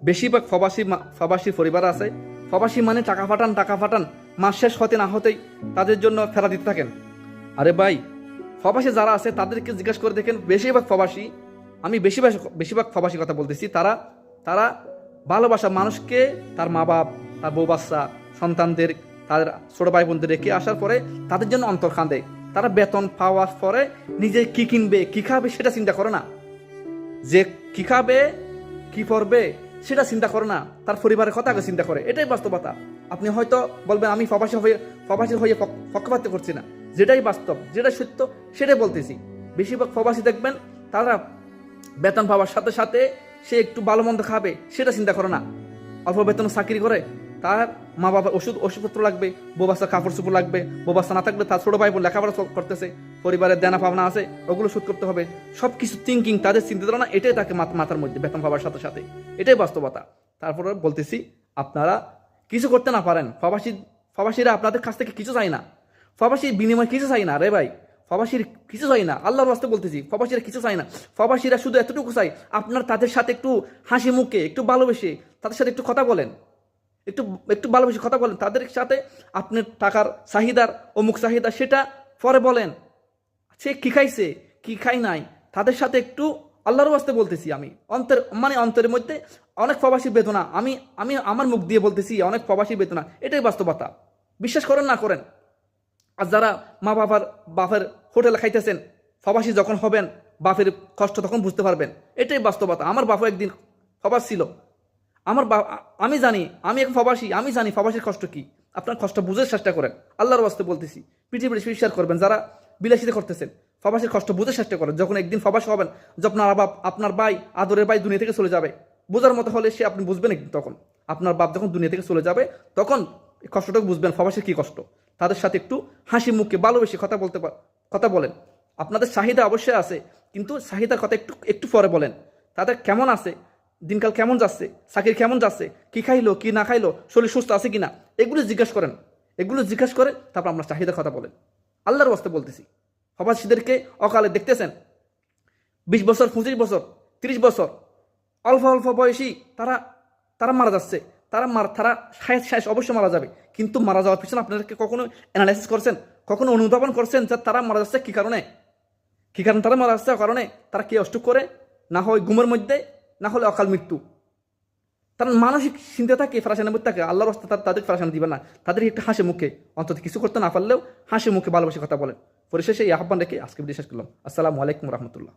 বেশিরভাগ প্রবাসী পরিবার আছে, প্রবাসী মানে টাকা পাঠান, মাস শেষ হতে না হতেই তাদের জন্য ফেরা দিতে থাকেন। আরে ভাই, প্রবাসী যারা আছে তাদেরকে জিজ্ঞাসা করে দেখেন, বেশিরভাগ প্রবাসী, আমি বেশিরভাগ প্রবাসী কথা বলতেছি, তারা ভালোবাসা মানুষকে, তার মা বাপ, তার বউ বাচ্চা, সন্তানদের, তাদের ছোট ভাই বোনদের রেখে আসার পরে তাদের জন্য অন্তর কাঁদে। তারা বেতন পাওয়ার পরে নিজে কি কিনবে, কি খাবে সেটা চিন্তা করে না, যে কি খাবে কি পড়বে সেটা চিন্তা করে না, তার পরিবারের কথা আগে চিন্তা করে। এটাই বাস্তবতা। আপনি হয়তো বলবেন আমি প্রবাসী হয়ে পক্ষপাত করছি না, যেটাই বাস্তব, যেটা সত্য সেটাই বলতেছি। বেশিরভাগ প্রবাসী দেখবেন তারা বেতন পাওয়ার সাথে সাথে সে একটু ভালো মন্দ খাবে সেটা চিন্তা করে না। অল্প বেতন চাকরি করে, তার মা বাবার ওষুধপত্র লাগবে, বউ বাচ্চার কাপড় চোপড় লাগবে, বউ বাচ্চা না থাকলে তার ছোট ভাই বোন লেখাপড়া করতেছে, পরিবারের দেনা পাওনা আছে, ওগুলো শোধ করতে হবে। সব কিছু থিঙ্কিং, তাদের চিন্তা ধারণা এটাই তাকে মাথার মধ্যে, বেতন পাওয়ার সাথে সাথে। এটাই বাস্তবতা। তারপরে বলতেছি, আপনারা কিছু করতে না পারেন, প্রবাসীরা আপনাদের কাছ থেকে কিছু চাই না, প্রবাসীর বিনিময় কিছু চাই না। রে ভাই, প্রবাসীর কিছু চাই না, আল্লাহর রাস্তায় বলতেছি, প্রবাসীরা কিছু চাই না। প্রবাসীরা শুধু এতটুকু চাই, আপনার তাদের সাথে একটু হাসি মুখে, একটু ভালোবেসে তাদের সাথে একটু কথা বলেন, একটু ভালোবেসে কথা বলেন তাদের সাথে। আপনার টাকার চাহিদার অমুক চাহিদা সেটা পরে বলেন, সে কি খাইছে কি খাই নাই তাদের সাথে একটু আল্লাহর ওয়াস্তে বলতেছি। আমি অন্তরের মধ্যে অনেক প্রবাসী বেদনা, আমি আমার মুখ দিয়ে বলতেছি, অনেক প্রবাসী বেদনা। এটাই বাস্তবতা, বিশ্বাস করেন না করেন। আর যারা মা বাপের হোটেলে খাইতেছেন, প্রবাসী যখন হবেন বাপের কষ্ট তখন বুঝতে পারবেন। এটাই বাস্তবতা। আমার বাপও একদিন প্রবাস ছিল, আমি জানি, আমি এখন প্রবাসী, আমি জানি প্রবাসীর কষ্ট কি। আপনার কষ্ট বুঝে চেষ্টা করেন, আল্লাহর ওয়াস্তে বলতেছি। পৃথিবীর বিশ্বাস করবেন যারা বিলাসিতা করতেছেন, প্রবাসীর কষ্ট বুঝে চেষ্টা করেন। যখন একদিন প্রবাসী হবেন, যখন আপনার ভাই, আদরের ভাই দুনিয়া থেকে চলে যাবে, বোঝার মতো হলে সে আপনি বুঝবেন একদিন। তখন আপনার বাপ যখন দুনিয়া থেকে চলে যাবে, তখন কষ্টটাকে বুঝবেন প্রবাসীর কি কষ্ট। তাদের সাথে একটু হাসি মুখে ভালোবেসে কথা বলেন। আপনাদের চাহিদা অবশ্যই আছে, কিন্তু চাহিদার কথা একটু পরে বলেন। তাদের কেমন আছে, দিনকাল কেমন যাচ্ছে, চাকরি কেমন যাচ্ছে, কি খাইলো কি না খাইলো, শরীর সুস্থ আছে কিনা, এগুলো জিজ্ঞাসা করেন। এগুলো জিজ্ঞাসা করে তারপর আমরা চাহিদার কথা বলেন। আল্লাহর ওয়াস্তে বলতেছি। প্রবাসীদেরকে অকালে দেখতেছেন, 20 বছর, 25 বছর, 30 বছর, অল্প বয়সী তারা মারা যাচ্ছে। তারা শেষ অবশ্যই মারা যাবে, কিন্তু মারা যাওয়ার পিছনে আপনাদেরকে কখনো অ্যানালাইসিস করছেন, কখনো অনুধাবন করছেন যে তারা মারা যাচ্ছে কি কারণে তারা মারা যাচ্ছে? কারণে তারা কি অসুখ করে, না হয় ঘুমের মধ্যে, না হলে অকাল মৃত্যু। তার মানসিক চিন্তা থাকে, ফেরাসানের মধ্যে থাকে। আল্লাহর রাস্তা তাদের ফেরাসান দিবেন না। তাদের একটু হাসি মুখে, অন্তত কিছু করতে না পারলেও হাসি মুখে ভালোবাসে কথা বলেন। পরিশেষে এই আহ্বান রেখে আজকে ভিডিও শেষ করলাম। আসসালামু আলাইকুম রহমতুল্লাহ।